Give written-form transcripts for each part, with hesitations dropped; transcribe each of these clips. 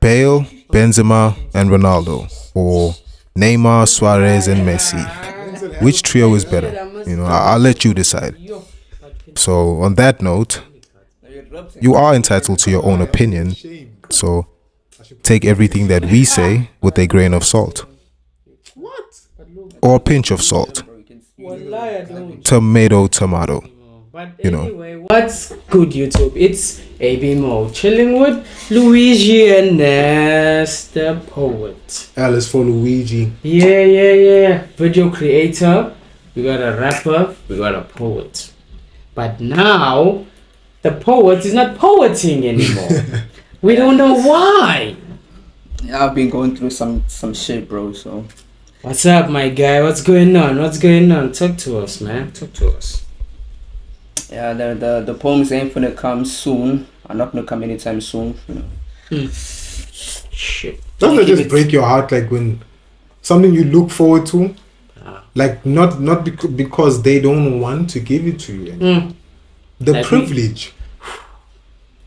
Bale, Benzema, and Ronaldo, or Neymar, Suarez, and Messi. Which trio is better? I'll let you decide. So, on that note, you are entitled to your own opinion. So, take everything that we say with a grain of salt. Or a pinch of salt. Tomato. But anyway, what's good, YouTube? It's AB Mo chilling with Luigi and Ness, the poet. Alice for Luigi. Yeah. Video creator. We got a rapper. We got a poet. But now, the poet is not poeting anymore. We don't know why. I've been going through some shit, bro. So. What's up, my guy? What's going on? Talk to us, man. Talk to us. Yeah, the poems ain't gonna come soon. I'm not gonna come anytime soon. Shit. Doesn't it just break your heart, like when something you look forward to, like not because they don't want to give it to you. The like privilege.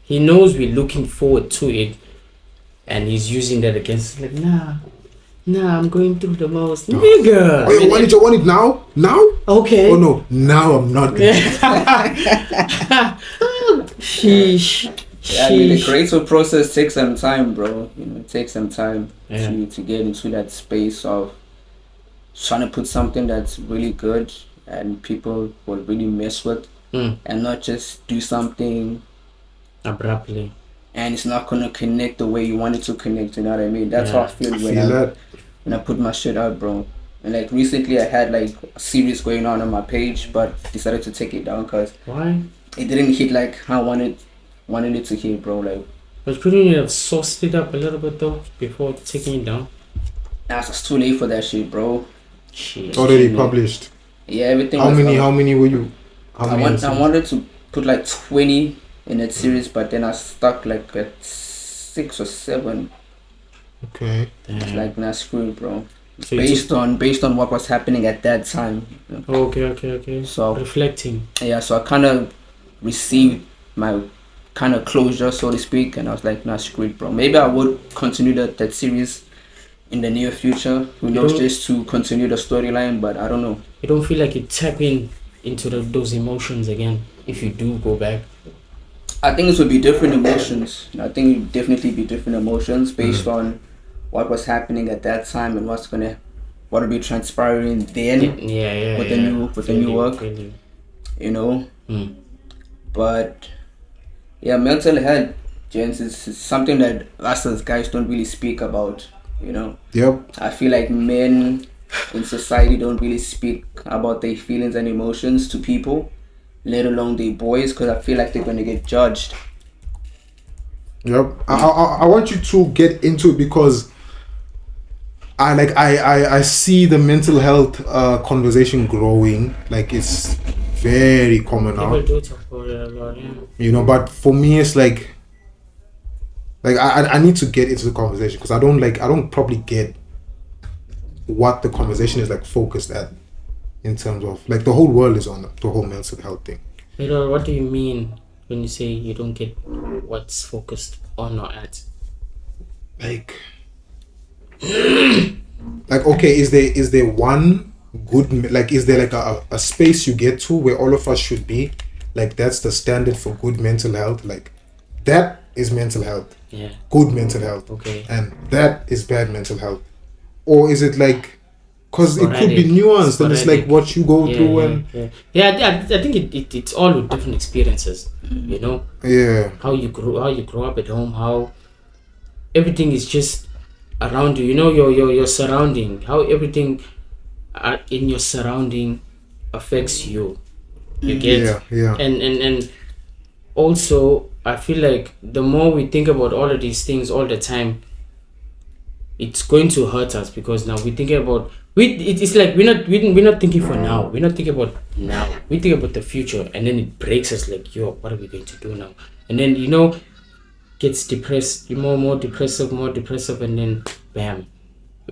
He knows we're looking forward to it, and he's using that against us. Like, nah, I'm going through the most. No. Nigga! Oh, you want it now? Now? Okay. Oh no, now I'm not going Sheesh. Yeah, I mean, the creative process takes some time, bro. It takes some time to get into that space of trying to put something that's really good and people will really mess with, and not just do something abruptly. And it's not gonna connect the way you want it to connect. You know what I mean? That's how I feel when I put my shit out, bro. And like recently, I had like a series going on my page, but decided to take it down because why? It didn't hit like how I wanted it to hit, bro. Like, but couldn't you have sauced it up a little bit though before taking it down? Nah, it's too late for that shit, bro. Shit. Already published. Yeah, everything. How many were you? I wanted to put like 20 in that series, but then I stuck like at 6 or 7. Okay. It's like, nah, screw it, bro. So based on what was happening at that time. Okay. So reflecting. Yeah, so I kind of received my kind of closure, so to speak, and I was like, nah, screw it, bro. Maybe I would continue that series in the near future. Who knows, just to continue the storyline, but I don't know. You don't feel like you tap into those emotions again if you do go back? I think it would be different emotions. I think it would definitely be different emotions based on what was happening at that time and what will be transpiring then with the new work. Really. You know? But yeah, mental health, gents, is something that us as guys don't really speak about, you know? Yep. I feel like men in society don't really speak about their feelings and emotions to people, let alone their boys, because I feel like they're going to get judged. Yep. I want you to get into it because I see the mental health conversation growing. Like, it's very common now. People do talk about it a lot, yeah. You know, but for me it's like I need to get into the conversation because I don't probably get what the conversation is like focused at, in terms of like the whole world is on the whole mental health thing. You know, what do you mean when you say you don't get what's focused on or at? Like okay, is there one good, like, is there like a space you get to where all of us should be, like that's the standard for good mental health, like that is mental health, good mental health, okay, and that is bad mental health? Or is it like, because it could be nuanced and it's like what you go through I think it's all with different experiences, you know, how you grow up at home, how everything is just around you, you know, your surrounding, how everything in your surrounding affects you get. And also I feel like the more we think about all of these things all the time, it's going to hurt us, because now we're thinking about it's like we're not thinking for now, we're not thinking about now, we think about the future, and then it breaks us like, yo, what are we going to do now? And then, you know, gets depressed, more depressive, and then bam,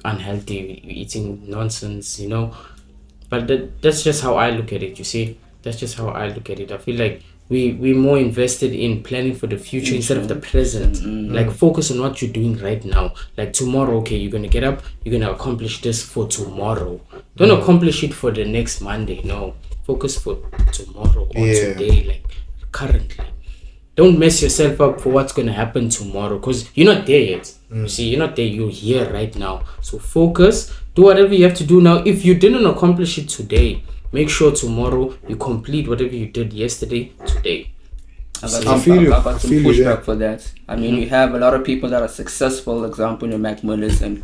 unhealthy, eating nonsense, you know. But that's just how I look at it, you see. That's just how I look at it. I feel like we're more invested in planning for the future instead of the present. Like focus on what you're doing right now. Like tomorrow, okay, you're gonna get up, you're gonna accomplish this for tomorrow. Don't accomplish it for the next Monday. No, focus for tomorrow or today, like currently. Don't mess yourself up for what's gonna happen tomorrow, because you're not there yet. You see, you're not there, you're here right now. So focus, do whatever you have to do now. If you didn't accomplish it today, make sure tomorrow you complete whatever you did yesterday, today. I got some pushback for that. I mean, you have a lot of people that are successful, example, your Mac Mullers and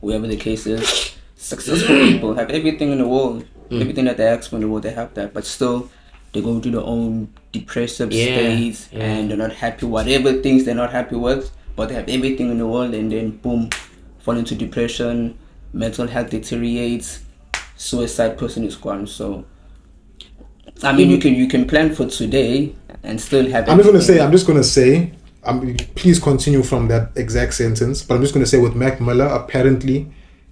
whoever the case is. Successful people have everything in the world, everything that they ask for in the world, they have that, but still they go through their own depressive states and they're not happy, whatever things they're not happy with, but they have everything in the world, and then boom, fall into depression, mental health deteriorates, suicide person is gone. So I mean, you can plan for today and still have. I'm just gonna say. Please continue from that exact sentence. But I'm just gonna say with Mac Miller, apparently,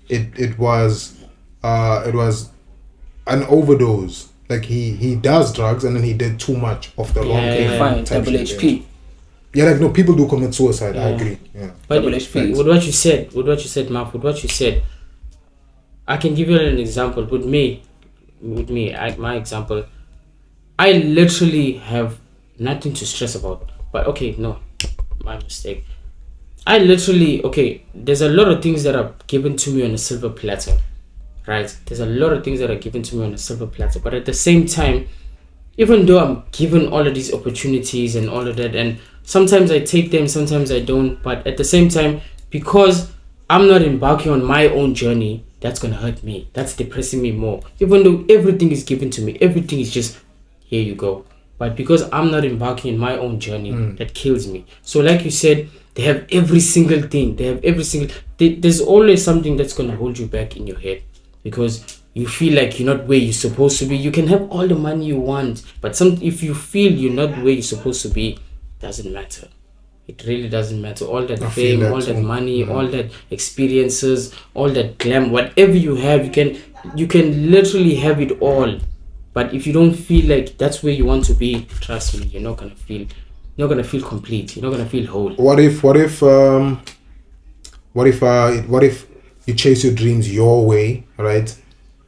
it was an overdose. Like he does drugs and then he did too much of the wrong thing. Fine, double HP. Yeah, like no, people do commit suicide. I agree. Yeah. But with what you said, Mark, with what you said, I can give you an example. With me, my example, I literally have nothing to stress about. But okay, no, my mistake. I literally, there's a lot of things that are given to me on a silver platter, right? There's a lot of things that are given to me on a silver platter. But at the same time, even though I'm given all of these opportunities and all of that, and sometimes I take them, sometimes I don't, but at the same time, because I'm not embarking on my own journey, that's going to hurt me. That's depressing me more. Even though everything is given to me, everything is just, here you go. But because I'm not embarking on my own journey, that kills me. So like you said, they have every single thing. There's always something that's going to hold you back in your head, because you feel like you're not where you're supposed to be. You can have all the money you want, but if you feel you're not where you're supposed to be, doesn't matter. It really doesn't matter. All that fame, all that money, all that experiences, all that glam, whatever you have, you can literally have it all. But if you don't feel like that's where you want to be, trust me, you're not gonna feel complete. You're not gonna feel whole. What if you chase your dreams your way, right?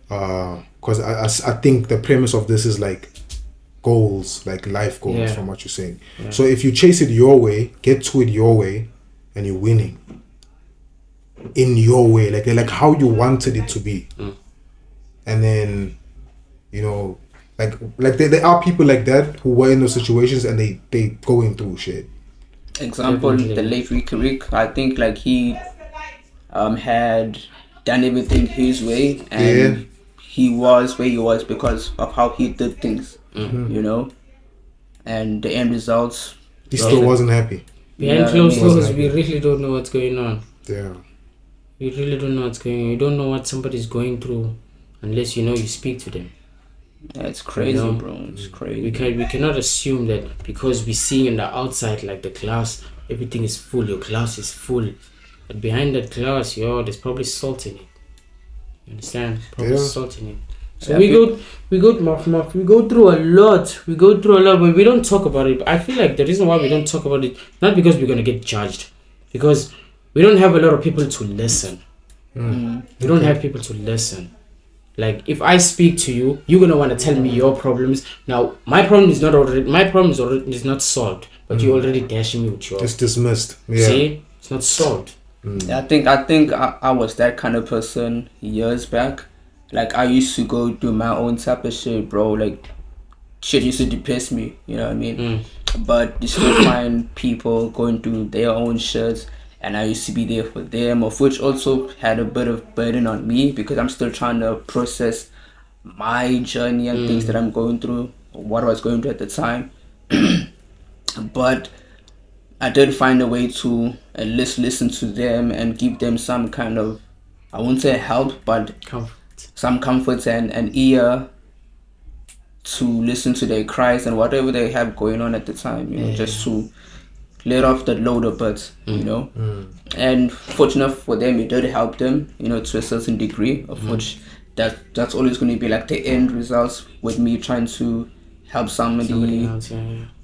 Because I think the premise of this is like goals, like life goals, from what you're saying. Yeah. So if you chase it your way, get to it your way, and you're winning in your way, like how you wanted it to be, and then. Like there are people like that who were in those situations and they going through shit. Example, the late Rick, I think like he had done everything his way, and he was where he was because of how he did things, and the end results. He still wasn't happy. Behind closed doors, we really don't know what's going on. Yeah. We really don't know what's going on. You don't know what somebody's going through unless you speak to them. Yeah, it's crazy, bro. It's crazy. We cannot assume that because we see on the outside, like the glass, everything is full. Your glass is full, but behind that glass, there's probably salt in it. You understand? Probably salt in it. So we go through a lot. But we don't talk about it. I feel like the reason why we don't talk about it, not because we're gonna get judged, because we don't have a lot of people to listen. We don't have people to listen. Like if I speak to you, you're gonna want to tell me your problems. Now my problem is not solved, but you're already dashing me with yours. It's dismissed. Yeah. See, it's not solved. I think I was that kind of person years back. Like I used to go do my own type of shit, bro. Like shit used to depress me. You know what I mean? But you still find people going through their own shit. And I used to be there for them, of which also had a bit of burden on me because I'm still trying to process my journey and things that I'm going through, what I was going through at the time. But I did find a way to at least listen to them and give them some kind of, I won't say help, but some comfort and ear to listen to their cries and whatever they have going on at the time, just to let off the load a bit, and fortunate for them, it did help them, to a certain degree, of which that's always going to be like the end results with me trying to help somebody else,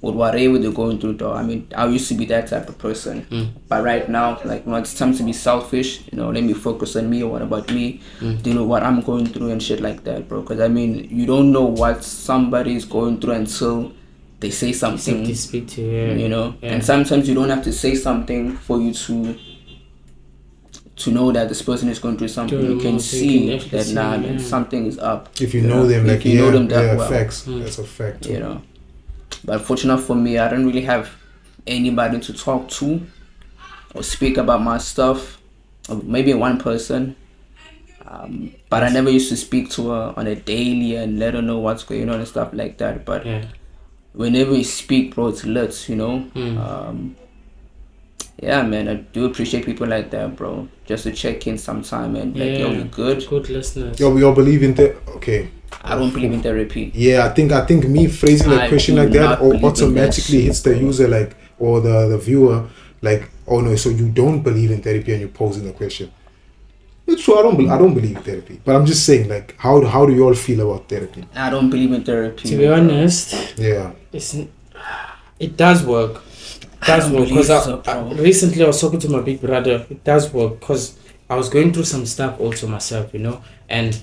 with whatever they're going through, though. I mean, I used to be that type of person. But right now, like, when it's time to be selfish, let me focus on me, or what about me, deal with what I'm going through and shit like that, bro. Because, I mean, you don't know what somebody is going through until they say something. To speak to you, And sometimes you don't have to say something for you to know that this person is going through something. You can see that something is up. If you know them, like, if you know them that well. Facts. That's a fact. But fortunately for me, I don't really have anybody to talk to or speak about my stuff. Or maybe one person. But I never used to speak to her on a daily and let her know what's going on and stuff like that. But whenever we speak, bro, it's lit, yeah, man, I do appreciate people like that, bro. Just to check in sometime and like, yo, you good? Good listeners. Yo, we all believe in okay. I don't believe in therapy. Yeah, I think me phrasing a question like that automatically hits the user, like, or the viewer, like, oh no, so you don't believe in therapy and you're posing the question. It's true. I don't believe in therapy, but I'm just saying, like, how do you all feel about therapy? I don't believe in therapy. To be honest, it does work. It does work because recently I was talking to my big brother. It does work because I was going through some stuff also myself, and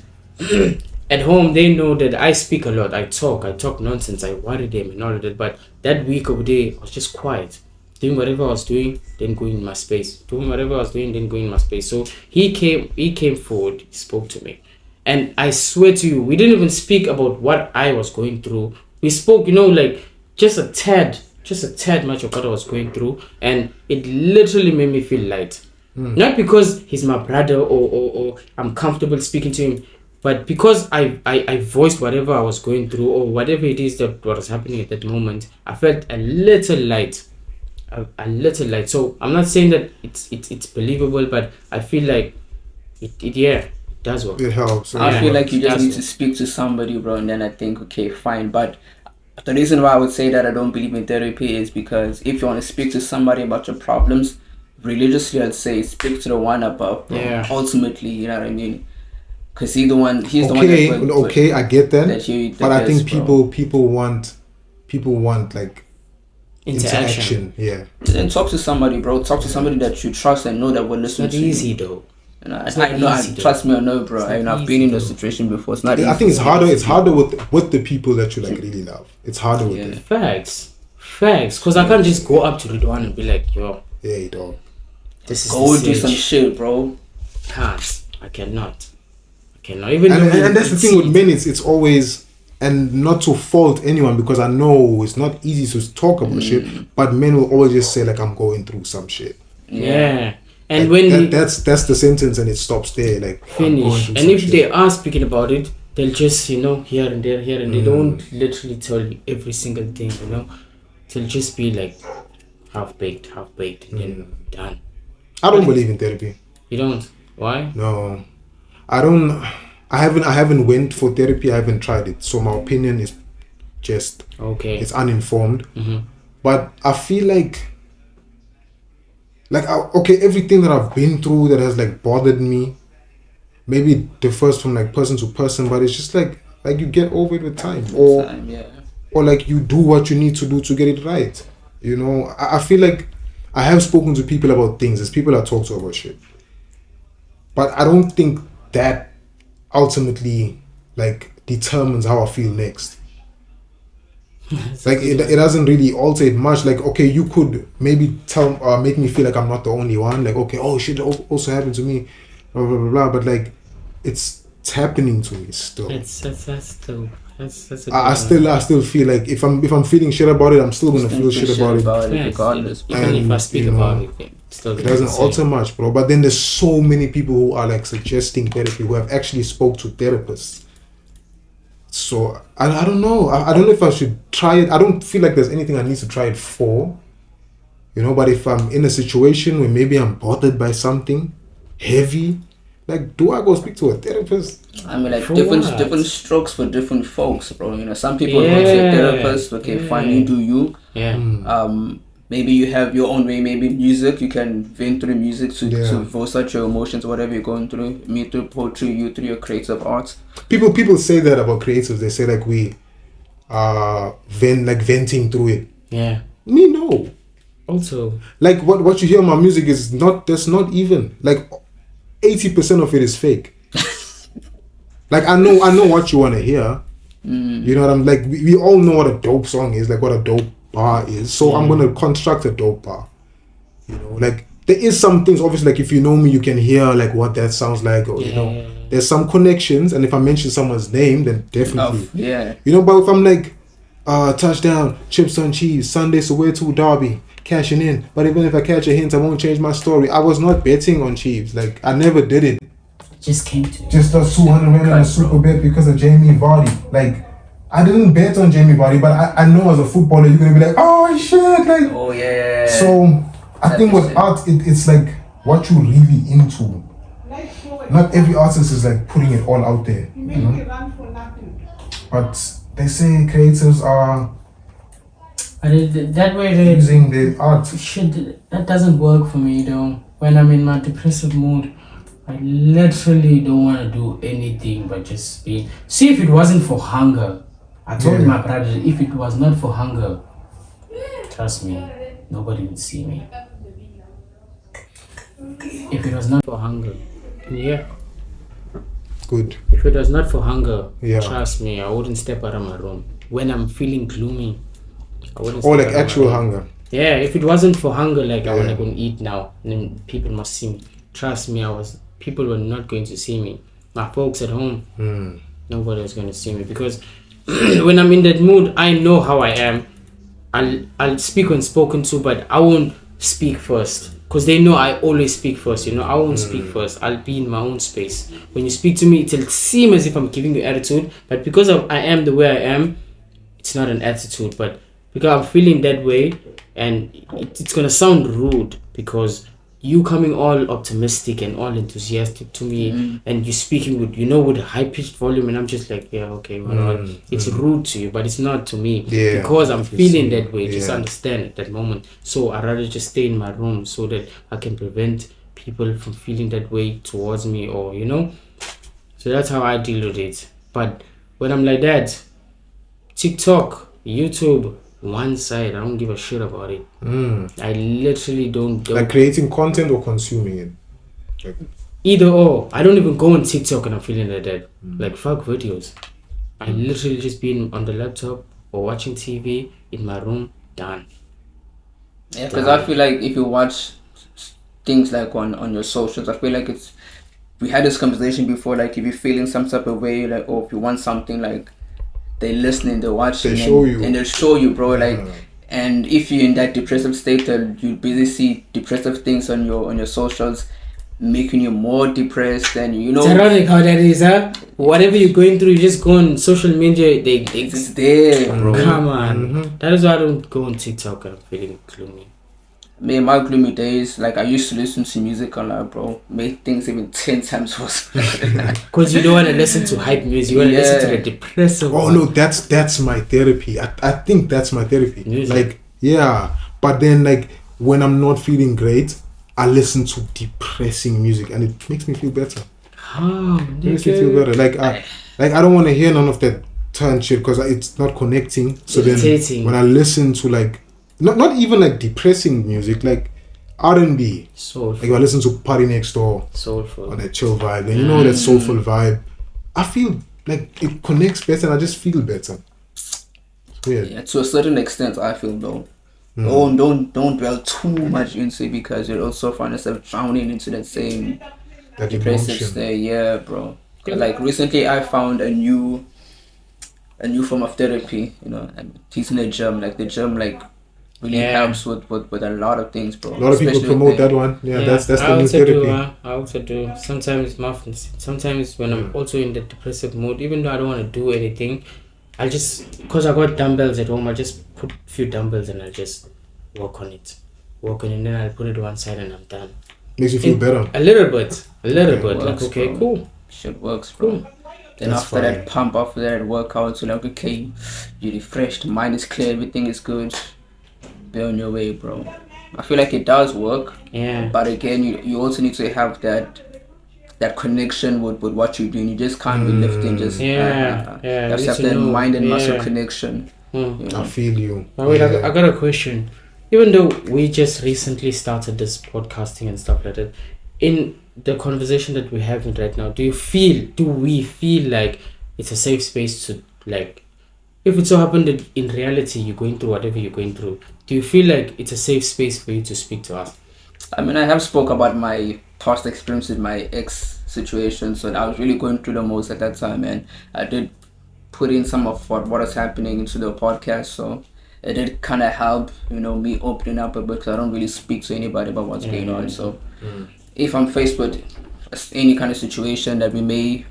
at home they know that I speak a lot. I talk nonsense. I worry them and all of that. But that week over there, I was just quiet, doing whatever I was doing, then going in my space. Doing whatever I was doing, then going in my space. So he came forward, he spoke to me, and I swear to you, we didn't even speak about what I was going through. We spoke, like just a tad much of what I was going through, and it literally made me feel light. Not because he's my brother or I'm comfortable speaking to him, but because I voiced whatever I was going through or whatever it is that was happening at that moment. I felt a little light. So I'm not saying that it's believable, but I feel like it does work. It helps. I feel like you just need to speak to somebody, bro, and then I think, okay, fine. But the reason why I would say that I don't believe in therapy is because if you want to speak to somebody about your problems, religiously, I'd say speak to the one above, bro. Yeah. Ultimately, you know what I mean? Because he's the one. Okay, I get that. But I think bro. people want like interaction. Yeah. Then talk to somebody, bro. Talk to somebody that you trust and know that will listen to you. It's not easy though. Trust me, I know, bro. I've been in this situation before. It's not easy. I think it's harder. It's harder with the people that you like really love. It's harder with them. Facts. Because I can't just go up to the one and be like, yo. Hey, dog. This is go do some shit, bro. I cannot. Even. And that's the thing with men. It's always, and not to fault anyone, because I know it's not easy to talk about shit. But men will always just say like, I'm going through some shit. Yeah. And like, when that's the sentence, and it stops there. Like, finish. And if they are speaking about it, they'll just here and there, they don't literally tell you every single thing. They'll just be like half baked, and then done. I don't believe in therapy. You don't? Why? No, I don't. I haven't went for therapy. I haven't tried it. So my opinion is just it's uninformed. But I feel like everything that I've been through that has like bothered me, maybe it differs from like person to person, but it's just like you get over it with time, or like you do what you need to do to get it right. I feel like I have spoken to people about things. There's people I talk to about shit, but I don't think that ultimately like determines how I feel next. Like it doesn't really alter it much. Like, okay, you could maybe make me feel like I'm not the only one. Like, okay, oh shit, also happened to me, blah blah blah blah. But like, it's happening to me still. I still feel like if I'm feeling shit about it, I'm still gonna feel shit about it regardless. Even if I speak about it, it doesn't alter much, bro. But then there's so many people who are like suggesting therapy, who have actually spoke to therapists. So I don't know. I don't know if I should try it. I don't feel like there's anything I need to try it for. But if I'm in a situation where maybe I'm bothered by something heavy, like, do I go speak to a therapist? I mean, like, different strokes for different folks, bro. Some people go to a therapist. Okay, fine, you do you. Yeah. Maybe you have your own way. Maybe music, you can vent through music to voice out your emotions, whatever you're going through. Me through poetry, you through your creative arts. People say that about creatives. They say like we venting through it. Yeah. Me, no. Also, like what you hear in my music is that's not even like 80% of it is fake. Like I know what you want to hear. You know what I'm like. We all know what a dope song is, like what a dope bar is. So I'm gonna construct a dope bar. You know, like there is some things obviously, like if you know me, you can hear like what that sounds like, or you know, there's some connections. And if I mention someone's name, then definitely, you know. But if I'm like, touchdown, chips on cheese, Sunday Soweto Derby, cashing in. But even if I catch a hint, I won't change my story. I was not betting on Chiefs. Like I never did it. Just came to just a 200 rand on a super bet because of Jamie Vardy. Like I didn't bet on Jamie Vardy, but I know as a footballer you're gonna be like, oh shit, like So I think with art it's like what you really into. Not every artist is like putting it all out there. You know? But they say creatives are that way they using the art. Shit, that doesn't work for me though. When I'm in my depressive mood, I literally don't want to do anything but just be. See, if it wasn't for hunger, I told my brother, if it was not for hunger, trust me, nobody would see me. If it was not for hunger, good. If it was not for hunger, trust me, I wouldn't step out of my room. When I'm feeling gloomy, I wouldn't. Or like actual hunger. Yeah, if it wasn't for hunger, like I want to go and eat now, and then people must see me. Trust me, people were not going to see me. My folks at home, nobody was going to see me, because when I'm in that mood, I know how I am. I'll speak when spoken to, but I won't speak first, because they know I always speak first. You know, I won't speak first. I'll be in my own space. When you speak to me, it'll seem as if I'm giving you attitude, but because I am the way I am, it's not an attitude, but because I'm feeling that way, and it's gonna sound rude because you coming all optimistic and all enthusiastic to me, and you speaking with a high-pitched volume, and I'm just like, it's rude to you, but it's not to me, because I'm feeling that way. Just understand at that moment. So I'd rather just stay in my room so that I can prevent people from feeling that way towards me, or so that's how I deal with it. But when I'm like that, TikTok, YouTube, one side, I don't give a shit about it. I literally don't like creating content or consuming it, like either or. I don't even go on TikTok and I'm feeling like that. Like fuck videos. I literally just been on the laptop or watching TV in my room. Done. Yeah, because I feel like if you watch things like on your socials, I feel like we had this conversation before, like if you're feeling some type of way, like, or if you want something, like they listening, they watching, and they'll show you, bro. Like, and if you're in that depressive state, you busy see depressive things on your socials, making you more depressed, and It's ironic how that is, huh? Whatever you're going through, you just go on social media, it's there, bro. Come on. That is why I don't go on TikTok and I'm feeling gloomy. Me, my gloomy days, like I used to listen to music a lot, bro. Made things even 10 times worse. Because you don't want to listen to hype music, you want to listen to the depressive one. No, that's my therapy. I think that's my therapy. Music. Like, but then like when I'm not feeling great, I listen to depressing music and it makes me feel better. It makes me feel better. Like I don't want to hear none of that turn shit because it's not connecting. So then when I listen to like not even like depressing music, like R&B, soulful. Like I listen to Party Next Door, soulful, on that chill vibe, and that soulful vibe, I feel like it connects better and I just feel better. It's weird. Yeah, to a certain extent, I feel though. Don't dwell too much into it because you'll also find yourself drowning into that same depressive state. Yeah, bro. Like recently, I found a new form of therapy. And teaching the gym, like the gym, like really helps with a lot of things, bro. A lot of people promote that one. Yeah, that's the new therapy. I also do. Sometimes sometimes when I'm also in the depressive mood, even though I don't want to do anything, I just, because I got dumbbells at home, I just put a few dumbbells and I just walk on it, and then I'll put it one side and I'm done. Makes you feel better. A little bit. Works, like, okay, bro. cool. Shit works, bro. Cool. Then after that pump, after that workout, so like, okay, you're refreshed, mind is clear, everything is good. Be on your way, bro. I feel like it does work. Yeah. But again, you also need to have that that connection with what you're doing. You just can't be lifting just you have to have that mind and muscle connection. You know? I feel you. But wait, I got a question. Even though we just recently started this podcasting and stuff like that, in the conversation that we're having right now, do we feel like it's a safe space to, like, if it so happened that in reality you're going through whatever you're going through, do you feel like it's a safe space for you to speak to us? I mean, I have spoke about my past experience with my ex situation, so I was really going through the most at that time, and I did put in some of what was happening into the podcast, so it did kind of help, me opening up a bit, because I don't really speak to anybody about what's going on. So if I'm faced with any kind of situation that we may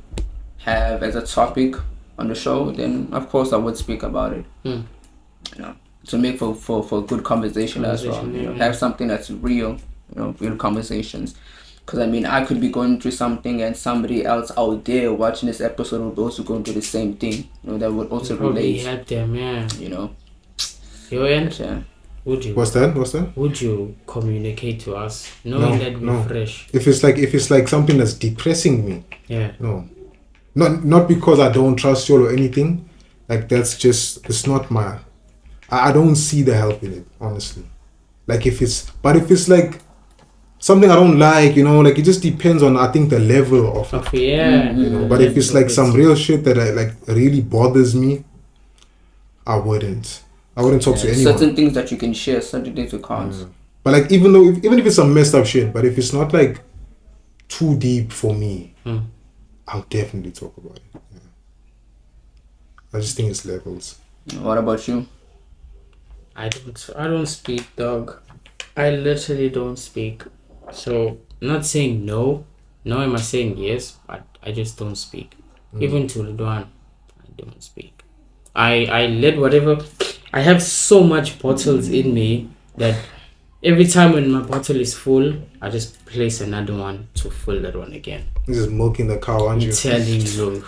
have as a topic on the show, then of course I would speak about it. To make for good conversation as well. Have something that's real, real conversations. Because I mean, I could be going through something, and somebody else out there watching this episode would also go through the same thing. That would also relate. Help them, yeah. Yeah. Would you? What's that? Would you communicate to us, knowing that we're fresh? If it's like something that's depressing me, no. Not because I don't trust you or anything. Like, that's just, it's not my. I don't see the help in it, honestly. Like, if it's like something I don't like, like, it just depends on, I think, the level of it. But if it's like some real shit that really bothers me, I wouldn't talk to anyone. Certain things that you can share, certain things you can't. But like, even if it's some messed up shit, but if it's not like too deep for me, I'll definitely talk about it. I just think it's levels. What about you? I don't speak, dog. I literally don't speak. So, I'm not saying no. No, am I saying yes? But I just don't speak. Even to Ludwan, I don't speak. I let whatever. I have so much bottles in me that every time when my bottle is full, I just place another one to fill that one again. You're just milking the cow, aren't you? I'm telling you.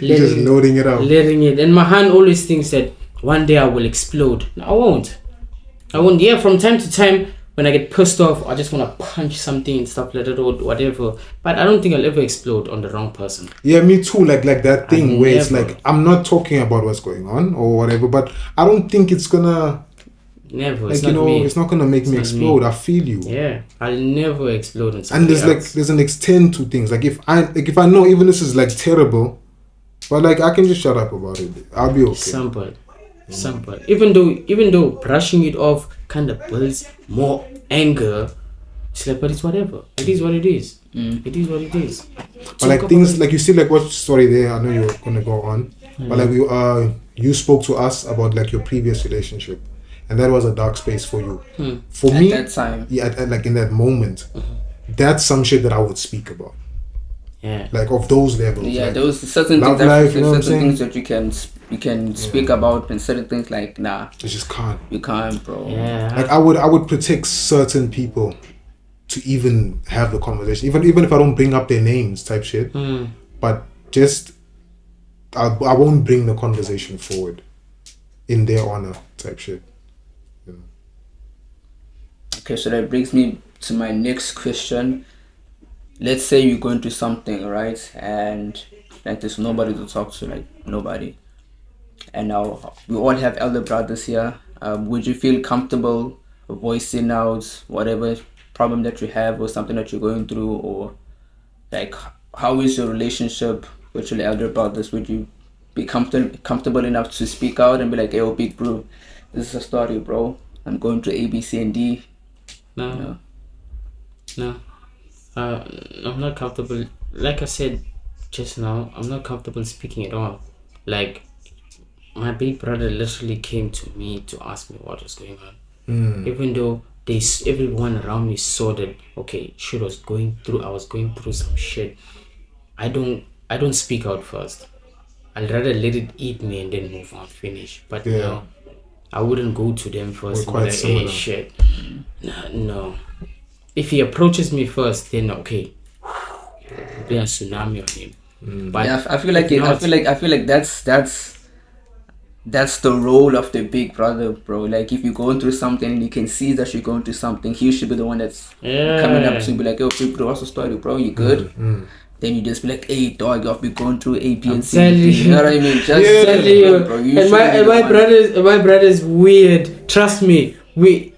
You're just loading it up. Letting it. And my hand always thinks that one day I will explode. No, I won't. Yeah, from time to time, when I get pissed off, I just want to punch something and stuff like that or whatever. But I don't think I'll ever explode on the wrong person. Yeah, me too. Like that thing where it's like, I'm not talking about what's going on or whatever, but I don't think it's gonna... Never. Like, it's not gonna make me explode. I feel you. Yeah, I'll never explode on something else. And there's an extent to things. Like, if I know even this is like terrible, but like, I can just shut up about it. I'll be okay. Simple. Even though brushing it off kind of builds more anger, it's like, but it's whatever. It is what it is. It is what it is. But like things like, you see, like, what story there? I know you're gonna go on, but like you spoke to us about like your previous relationship, and that was a dark space for you. For me, at that time, like in that moment, that's some shit that I would speak about. Yeah. Like, of those levels. Yeah, like, those certain love things. life, Certain things that you can speak about, and certain things like nah. You just can't. You can't, bro. Yeah. Like, I would protect certain people to even have the conversation, even if I don't bring up their names, type shit. But just I won't bring the conversation forward in their honor, type shit. Okay, so that brings me to my next question. Let's say you're going through something, right? And like, there's nobody to talk to, like nobody. And now we all have elder brothers here. Would you feel comfortable voicing out whatever problem that you have or something that you're going through, or like, how is your relationship with your elder brothers? Would you be comfortable enough to speak out and be like, hey, big bro, this is a story, bro. I'm going through A, B, C, and D. No. I'm not comfortable. Like I said just now, I'm not comfortable speaking at all. Like, my big brother literally came to me to ask me what was going on. Even though everyone around me saw that, okay, I was going through some shit. I don't speak out first. I'd rather let it eat me and then move on, finish. But no, I wouldn't go to them first and be like, hey, shit. No. If he approaches me first, then okay, there'll be a tsunami on him. But yeah, I feel like that's that's the role of the big brother, bro. Like if you're going through something and you can see that you're going through something, he should be the one that's coming up to you, be like, yo, big bro, what's the story, bro? You good? Then you just be like, hey dog, I've been going through A, B, and C. You know what I mean? Just tell you, bro. And my brother's weird. Trust me.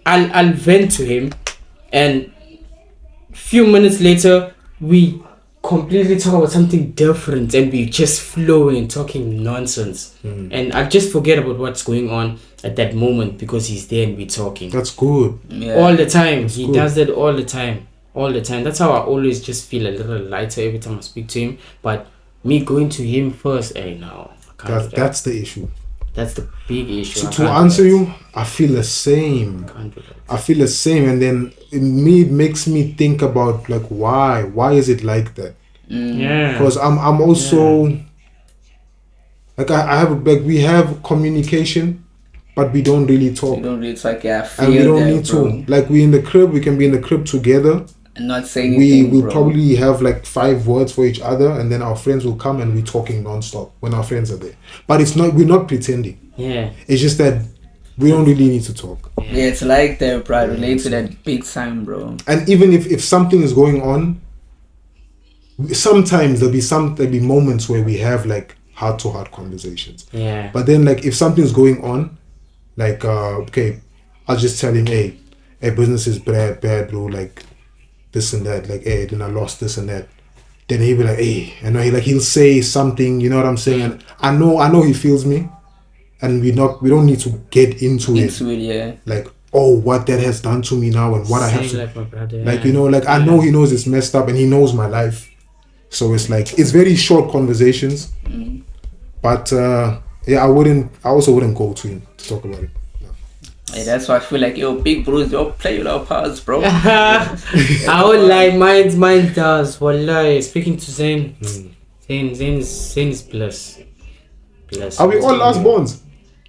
I'll vent to him, and few minutes later we completely talk about something different, and we just flowing talking nonsense, and I just forget about what's going on at that moment because he's there and we're talking. That's good. All the time. He does that all the time. That's how I always just feel a little lighter every time I speak to him. But me going to him first, no, I can't do that. That's the issue. That's the big issue. So to answer you, I feel the same. I feel the same, and then it makes me think about like why is it like that? Yeah. Because I'm also like I have like we have communication, but we don't really talk. We don't really talk. Yeah, I feel and we don't that, need bro. to. Like we in the crib, we can be in the crib together. And not saying anything, we'll bro. probably have like 5 words for each other, and then our friends will come and we're talking non-stop when our friends are there. But we're not pretending. Yeah. It's just that we don't really need to talk. Yeah, it's like that, bro. I relate to that big time, bro. And even if something is going on, sometimes there'll be moments where we have like heart-to-heart conversations. Yeah. But then like if something's going on, like okay, I'll just tell him, hey, business is bad, bro, like this and that, like, hey, then I lost this and that. Then he'll be like, hey, and he'll say something, you know what I'm saying? And I know he feels me, and we don't need to get into it, yeah. like, oh, what that has done to me now, and what I have to, like my brother, like, you know, like I know he knows it's messed up, and he knows my life, so it's like it's very short conversations, but yeah, I also wouldn't go to him to talk about it. Hey, that's why I feel like, yo, big bros, yo, play your little parts, bro. I would like mine does. Wallahi, speaking to Zain, Zain is blessed. Are we all last borns?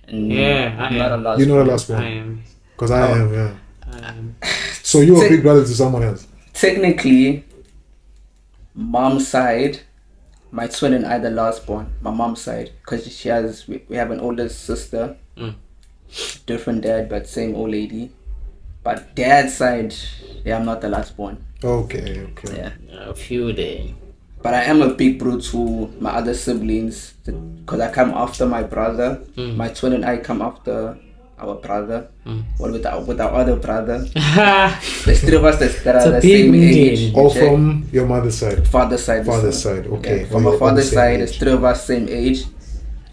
Yeah, I am. You're not a last born. I am. Because I am, yeah. So you're a big brother to someone else? Technically, mom's side, my twin and I the last born. My mom's side, because we have an older sister. Different dad, but same old lady. But dad's side, yeah, I'm not the last born. Okay. Yeah. A few days. But I am a big bro to my other siblings, because I come after my brother. My twin and I come after our brother. Well, with our other brother. There's 3 of us that are the same age. All from your mother's side? Father's side. Father's side, okay. Yeah, from my father's side, there's 3 of us same age.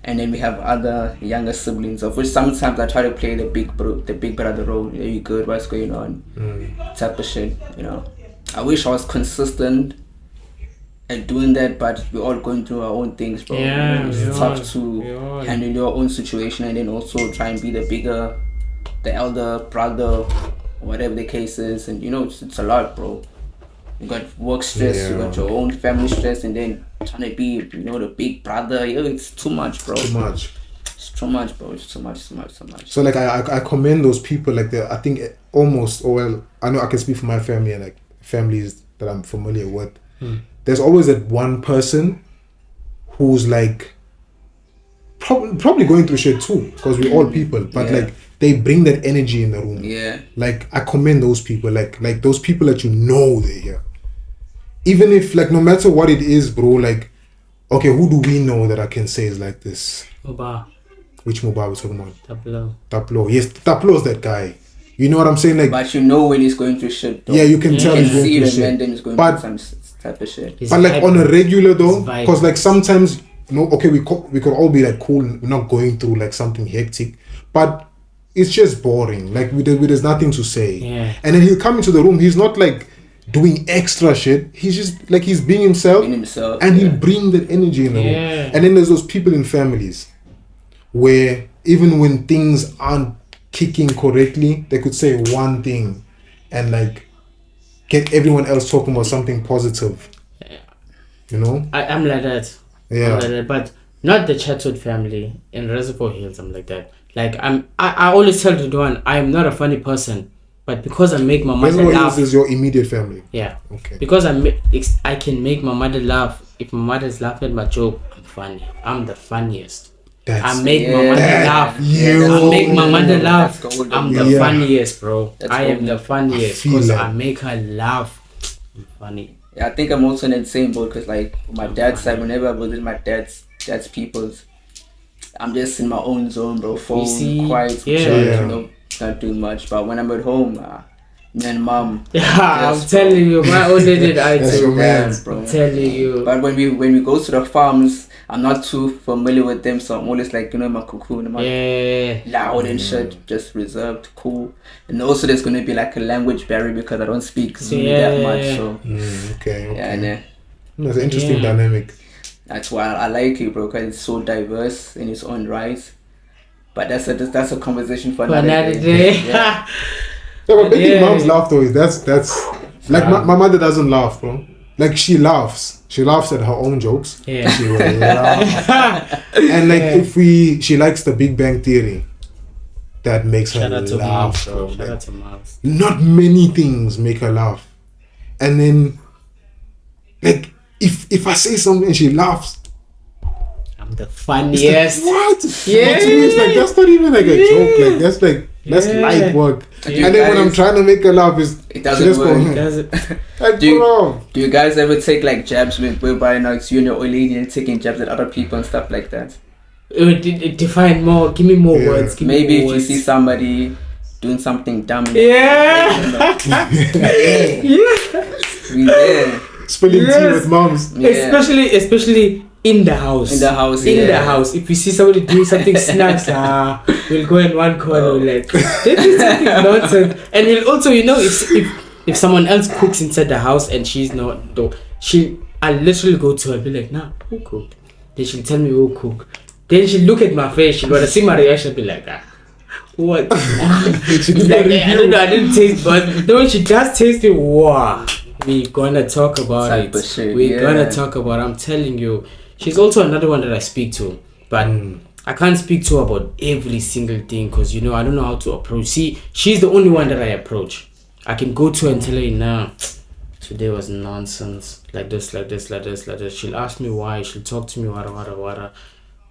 And then we have other younger siblings, of which sometimes I try to play the big brother role. Are you good? What's going on? Type of shit, you know. I wish I was consistent at doing that, but we're all going through our own things, bro. Yeah, it's tough to handle your own situation and then also try and be the elder brother, whatever the case is. And you know, it's a lot, bro. You got work stress, you got your own family stress, and then trying to be, you know, the big brother. Yo, it's too much, bro. Too much. It's too much, bro. It's too much. So like I commend those people, like I think almost, or well, I know I can speak for my family and like families that I'm familiar with. There's always that one person who's like probably going through shit too, because we're all people, but like they bring that energy in the room. Yeah. Like I commend those people, like those people that you know they're here. Even if like no matter what it is, bro, like okay, who do we know that I can say is like this? Moba. Which Moba we talking about? Taplo. Yes, Taplo's that guy. You know what I'm saying? Like, but you know when he's going through shit, though. Yeah, you can tell you he's can going see through that shit. man then is going through some type of shit. His but like vibe, on a regular though, his vibe. because like sometimes, you know, okay, we could all be like cool, we're not going through like something hectic, but it's just boring. Like there's nothing to say. Yeah. And then he'll come into the room. He's not like doing extra shit. He's just like he's being himself, and he'll bring that energy in the room. And then there's those people in families where even when things aren't kicking correctly, they could say one thing and like get everyone else talking about something positive. You know? I'm like that. Yeah. I'm like that, but not the Chatwood family. In Reservoir Hills, I'm like that. Like I always tell Ridwan, I'm not a funny person, but because I make my mother laugh. This is your immediate family. Yeah. Okay. Because I can make my mother laugh. If my mother's laughing at my joke, I'm funny. I'm the funniest. I make my mother laugh. I make my mother laugh. I'm the funniest, bro. I am the funniest because I make her laugh. I'm funny. Yeah, I think I'm also in the same boat because, like, my dad's side, whenever I visit my dad's people's, I'm just in my own zone, bro. Phone, quiet, you know, not doing much. But when I'm at home, me and mom. I'm telling you, my old did I too, man, bro. I'm telling you. But when we go to the farms, I'm not too familiar with them, so I'm always like, you know, my cocoon, loud and shit, just reserved, cool. And also there's gonna be like a language barrier because I don't speak that much. So okay. Yeah, that's an interesting dynamic. That's why I like it, bro, because it's so diverse in its own right. But that's a conversation for another day. Yeah, but making moms laugh though, that's like my mother doesn't laugh, bro. Like she laughs at her own jokes. Yeah. She will laugh. And like she likes the Big Bang Theory. That makes her laugh, bro. Shout out to Miles. Not many things make her laugh. And then like if I say something and she laughs, I'm the funniest. Like, what? Yeah. But to me, it's like that's not even like a joke. Like that's light work. And then when I'm trying to make her laugh, it doesn't work. Like, do you guys ever take like jabs whereby now it's you and your old lady and taking jabs at other people and stuff like that? It define more. Give me more words. Maybe if you see somebody doing something dumb. Spilling tea with moms. Especially in the house. In the house. If we see somebody doing something snacks, we'll go in one corner like this is something nonsense. And we'll also, you know, if someone else cooks inside the house and she's not, though, I'll literally go to her and be like, nah, who cooked? Then she'll tell me who cooked. Then she'll look at my face, she'll want to see my reaction, be like, what? Like, I don't know, I didn't taste, but no, she does taste it. Wow. We're gonna talk about it. We're gonna talk about it. I'm telling you. She's also another one that I speak to, but I can't speak to her about every single thing because, you know, I don't know how to approach. See, she's the only one that I approach. I can go to her and tell her, nah, today was nonsense. Like this. She'll ask me why. She'll talk to me, wada.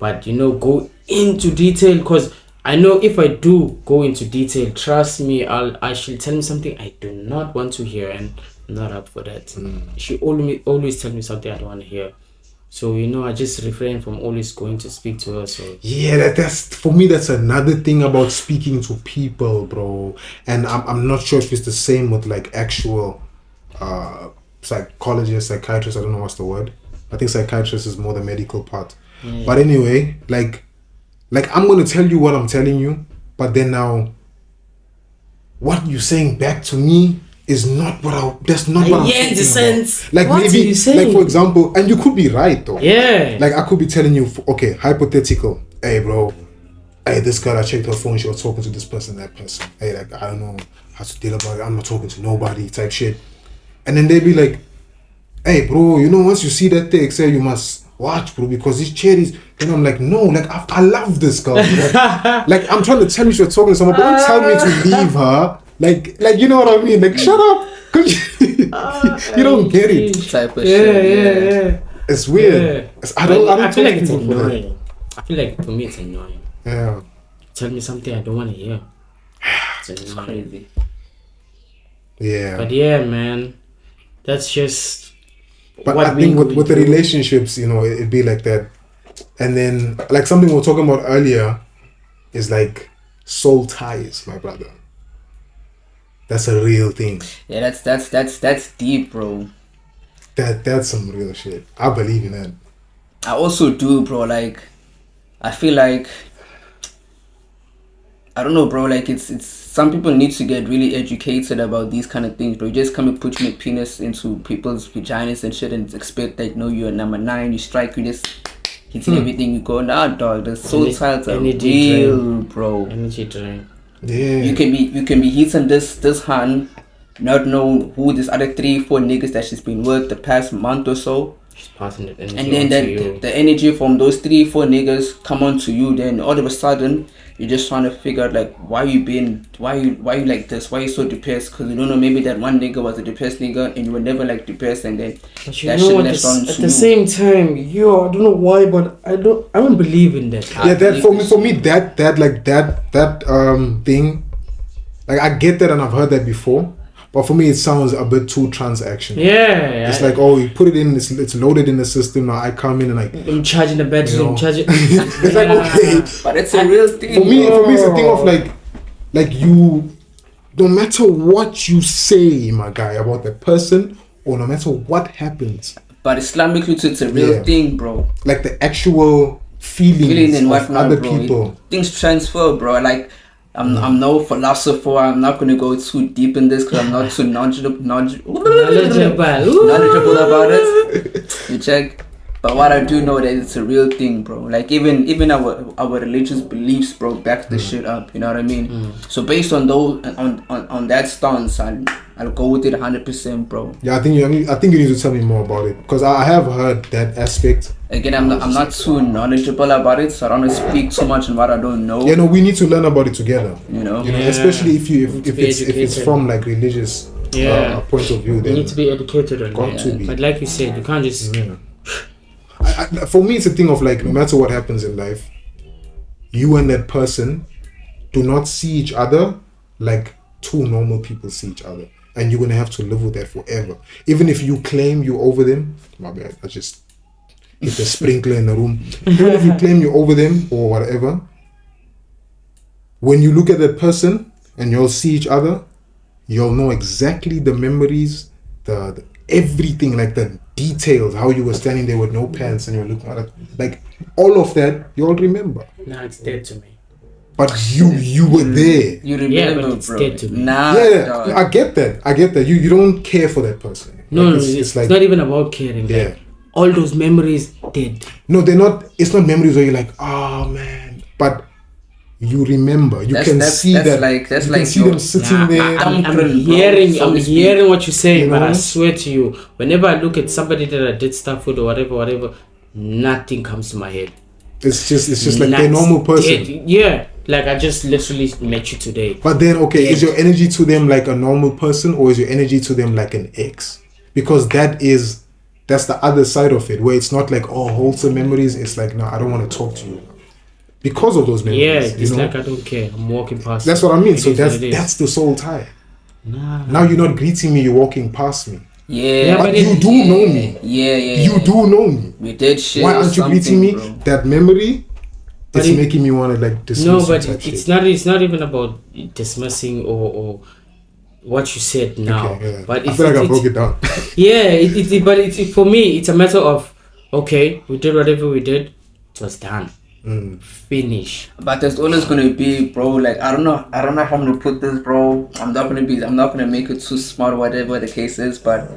But, you know, go into detail because I know if I do go into detail, trust me, she'll tell me something I do not want to hear and I'm not up for that. She always tell me something I don't want to hear. So, you know, I just refrain from always going to speak to her. So yeah, that's for me. That's another thing about speaking to people, bro. And I'm not sure if it's the same with like actual psychologists, psychiatrists. I don't know what's the word. I think psychiatrist is more the medical part. Yeah. But anyway, like I'm gonna tell you what I'm telling you, but then now, what you're saying back to me is not what that's not what I'm in the sense. Like what maybe, like for example, and you could be right though. Yeah. Like I could be telling you, okay, hypothetical. Hey, bro. Hey, this girl, I checked her phone. She was talking to this person, that person. Hey, like I don't know how to deal about it. I'm not talking to nobody, type shit. And then they be like, hey, bro, you know, once you see that text, say you must watch, bro, because these cherries. Then I'm like, no, like I love this girl. Like I'm trying to tell you she's talking to someone, but don't tell me to leave her. Like you know what I mean? Like shut up, cause you don't get it. Type of shit. Yeah. It's weird. Yeah. I feel like it's annoying. I feel like for me it's annoying. Yeah. Tell me something I don't want to hear. It's crazy. Yeah. But yeah, man, that's just. But I think with the relationships, you know, it'd be like that. And then, like something we were talking about earlier, is like soul ties, my brother. That's a real thing. Yeah, that's deep, bro. That's some real shit. I believe in that. I also do, bro. Like, I feel like, I don't know, bro. Like, it's some people need to get really educated about these kind of things, bro. You just come and put your penis into people's vaginas and shit and expect that, no, you're number 9, you strike, you just hitting everything. You go, nah, dog. The soul ties are real, bro. Energy drain. Yeah. You can be hitting this hand, not know who this other 3-4 niggas that she's been with the past month or so. She's passing that energy and then the energy from those 3-4 niggas come on to you. Then all of a sudden you're just trying to figure out like why you like this, why you so depressed, because you don't know, maybe that one nigga was a depressed nigga and you were never like depressed, and then but you know, at the same time, I don't know why, but I don't believe in that. Yeah, that for me that thing, like I get that and I've heard that before. But for me, it sounds a bit too transactional. Yeah. It's like, oh, you put it in, it's loaded in the system. Now I come in and I'm charging the battery. I'm charging. It's like, okay, but it's a real thing. For me, it's a thing of like you, no matter what you say, my guy, about the person, or no matter what happens. But Islamically, it's a real thing, bro. Like the actual feelings and of other people. Things transfer, bro. Like. I'm no philosopher. I'm not gonna go too deep in this because I'm not too knowledgeable about it. You check. But what I do know that it's a real thing, bro. Like even our religious beliefs, bro, back the shit up. You know what I mean? So based on those on that stance, I'll go with it 100%, bro. Yeah, I think you need to tell me more about it because I have heard that aspect. Again, I'm not too knowledgeable about it, so I don't want to speak too much on what I don't know. Yeah, no, we need to learn about it together. You know, especially if it's from like religious point of view. Then you need to be educated on it. But like you said, you can't just. Yeah. For me, it's a thing of like, no matter what happens in life, you and that person do not see each other like two normal people see each other, and you're gonna have to live with that forever. Even if you claim you're over them, my bad, I just hit the sprinkler in the room. Even if you claim you're over them or whatever, when you look at that person and you'll see each other, you'll know exactly the memories, the everything, like the details, how you were standing there with no pants and you're looking at it, like all of that you'll remember. Nah, it's dead to me. But you were there. You remember, but it's bro. dead to me. Nah, yeah, I get that. You don't care for that person. No, it's like, not even about caring. Yeah. Like, all those memories dead. No, they're not. It's not memories where you're like, oh man, but you remember. You can see that. That's you like can see them sitting there. I'm hearing what you're saying, but I swear to you, whenever I look at somebody that I did stuff with or whatever, nothing comes to my head. It's just like a normal person. Dead. Yeah, like I just literally met you today. But then, okay, is your energy to them like a normal person, or is your energy to them like an ex? Because that's the other side of it, where it's not like, oh, wholesome memories. It's like, no, I don't want to talk to you because of those memories. Yeah, it's like I don't care. I'm walking past. That's what I mean. So that's the soul tie. Nah. Now you're not greeting me. You're walking past me. Yeah, but you do know me. Yeah. You do know me. We did shit. Why aren't you greeting me? Bro. That memory, it's making me want to like dismiss. No, but it's not even about dismissing or what you said now. Okay, yeah. But I feel like I broke it down. Yeah, but for me, it's a matter of, okay, we did whatever we did, it was done. Finish. But there's always gonna be, bro, like I don't know how I'm gonna put this, bro. I'm not gonna make it too smart, whatever the case is, but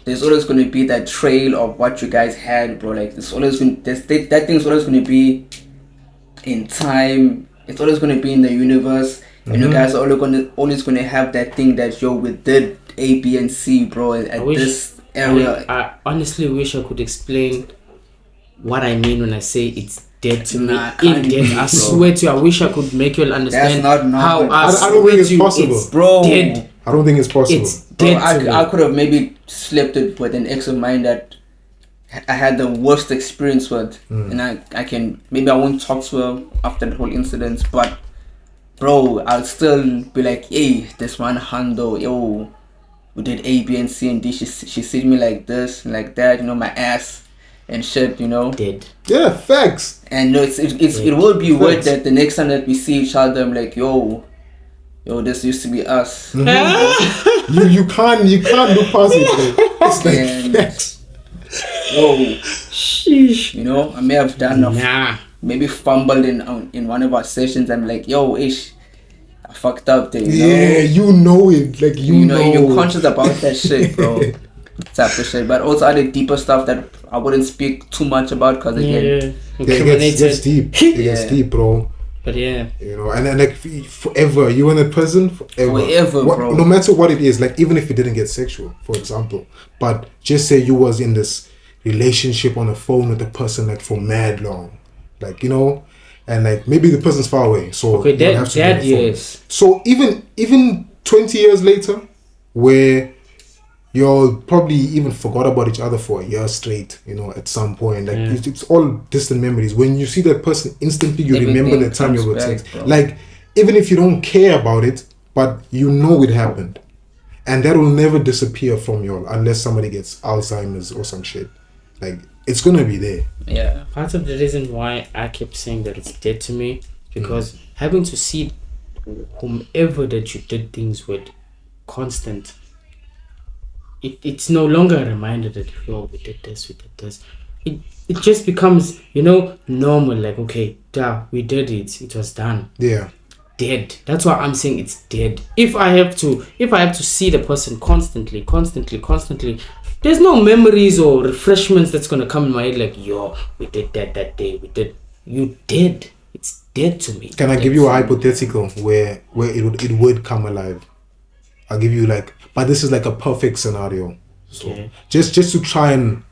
there's always gonna be that trail of what you guys had, bro. Like that thing's always gonna be in time. It's always gonna be in the universe. And you guys are always gonna have that thing that we did A, B, and C, bro, at this area. I honestly wish I could explain what I mean when I say it's dead to me. I swear to you, I wish I could make you understand how I don't think it's possible, it's bro. Dead. I don't think it's possible. It's dead. Bro, I could have maybe slipped it with an ex of mine that I had the worst experience with, and I won't talk to her after the whole incident, but. Bro, I'll still be like, hey, this one Hando, yo, we did A, B, and C, and D. She see me like this, and like that, my ass and shit, Dead. Yeah, facts. And it will be weird that the next time that we see each other, I'm like, yo, this used to be us. Mm-hmm. you can't look past it, bro. It's like facts. Yo, sheesh. I may have done maybe fumbled in one of our sessions. I'm like, yo, ish, I fucked up there. Yeah, you know it. Like you know. You're conscious about that shit, bro. Type of shit. But also other deeper stuff that I wouldn't speak too much about because again, it gets deep. It gets deep, bro. But yeah, and then like forever, you in that prison forever, bro. No matter what it is, like even if it didn't get sexual, for example, but just say you was in this relationship on the phone with the person like for mad long, like, you know, and like maybe the person's far away, so Okay, you don't have to be on that the phone. yes. So even 20 years later, where you'll probably even forgot about each other for a year straight, you know, at some point, like it's all distant memories. When you see that person, instantly you remember the time you were text. Like, even if you don't care about it, but you know it happened, and that will never disappear from you unless somebody gets Alzheimer's or some shit. Like, it's gonna be there. Yeah. Part of the reason why I kept saying that it's dead to me, because having to see whomever that you did things with constant, it's no longer a reminder that, yo, we did this. It just becomes, you know, normal. Like, okay, we did it. It was done. Yeah. Dead. That's why I'm saying it's dead. If I have to see the person constantly, there's no memories or refreshments that's gonna come in my head. Like, yo, we did that day. You did. It's dead to me. Can I give you a hypothetical where it would come alive? I'll give you like, but this is like a perfect scenario. So just to try and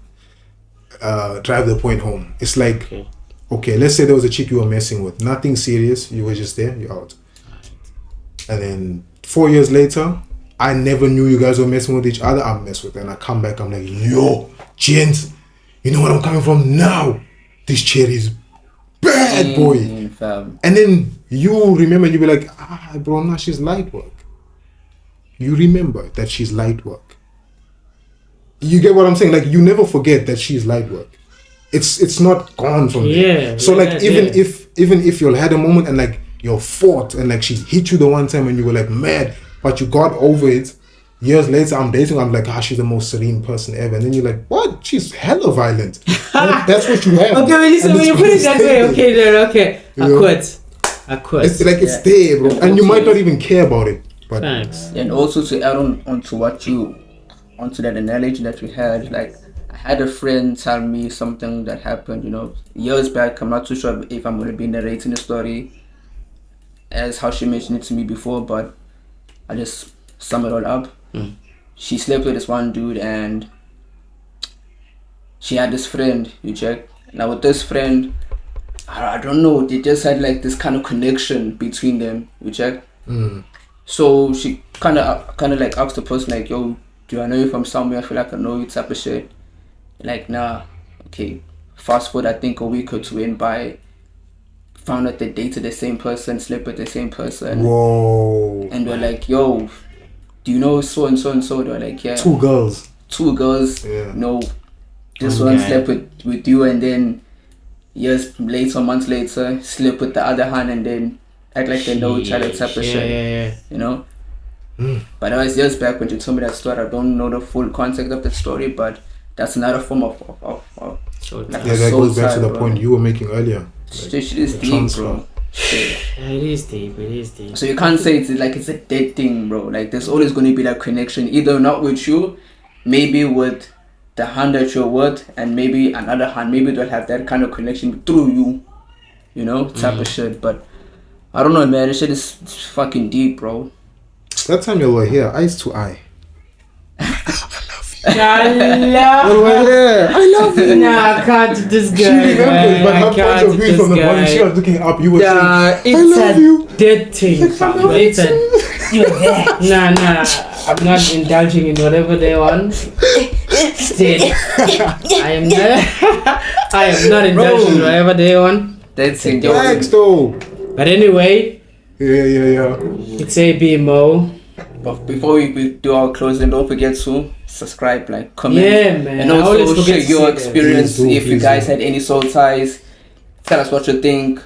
drive the point home. It's like, okay, let's say there was a chick you were messing with, nothing serious. You were just there. You're out. And then 4 years later, I never knew you guys were messing with each other. I mess with her and I come back. I'm like, yo, gents, you know what I'm coming from now? This chick is bad, boy. And then you remember, you be like, bro, nah, she's light work. You remember that she's light work. You get what I'm saying? Like, you never forget that she's light work. It's not gone from there. So like, even if you had a moment and like you fought and like she hit you the one time and you were like mad, but you got over it, years later I'm dating, I'm like, she's the most serene person ever. And then you're like, what? She's hella violent. That's what you have. Okay, when you put it that way, okay, then okay. I quit. It's like, it's there, bro. And you might not even care about it. But thanks. And also to add onto that analogy that we had, like, I had a friend tell me something that happened, you know, years back. I'm not too sure if I'm going to be narrating the story as how she mentioned it to me before, but I just sum it all up. She slept with this one dude and she had this friend, you check. Now with this friend, I don't know, they just had like this kind of connection between them, you check. So she kind of like asked the person like, yo, do I know you from somewhere? I feel like I know you, type of shit. Like, nah. Okay, fast forward, I think a week or two in by, found out they dated the same person, slept with the same person. Whoa. And we're like, yo, do you know so and so and so? They're like, yeah. Two girls. Yeah. No, this one slept with you, and then years later, months later, slept with the other hand, and then act like they know each other, type of shit. You know? But that was years back when you told me that story. I don't know the full context of the story, but that's another form of like, that goes back to the point you were making earlier. Like, shit is deep, bro. It is deep. So you can't say it's a dead thing, bro. Like, there's always going to be that connection, either not with you, maybe with the hand that you're with, and maybe another hand, maybe they'll have that kind of connection through you, you know, type of shit. But I don't know, man. This shit is fucking deep, bro. That time you were here, eyes to eye. I love you. Nah, I can't do this guy. She remembers, but her point of view from the point she was looking up, you were saying, I love you. Dead thing, fam. It's a you're there. Nah. I'm not indulging in whatever they want. Still, I am not indulging in whatever they want. That's it. Thanks, though. But anyway. Yeah. It's ABMO. But before we do our closing, don't forget to subscribe, like, comment, man. and also share your experience. If you guys had any soul ties, tell us what you think.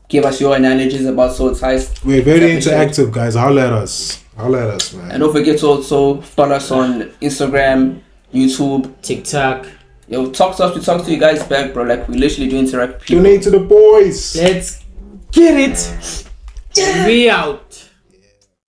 Give us your analogies about soul ties. We're very interactive, guys. Holler at us, man. And don't forget to also follow us on Instagram, YouTube, TikTok. Yo, talk to us. We talk to you guys back, bro. Like, we literally do interact with people. Donate to the boys. Let's get it. We out.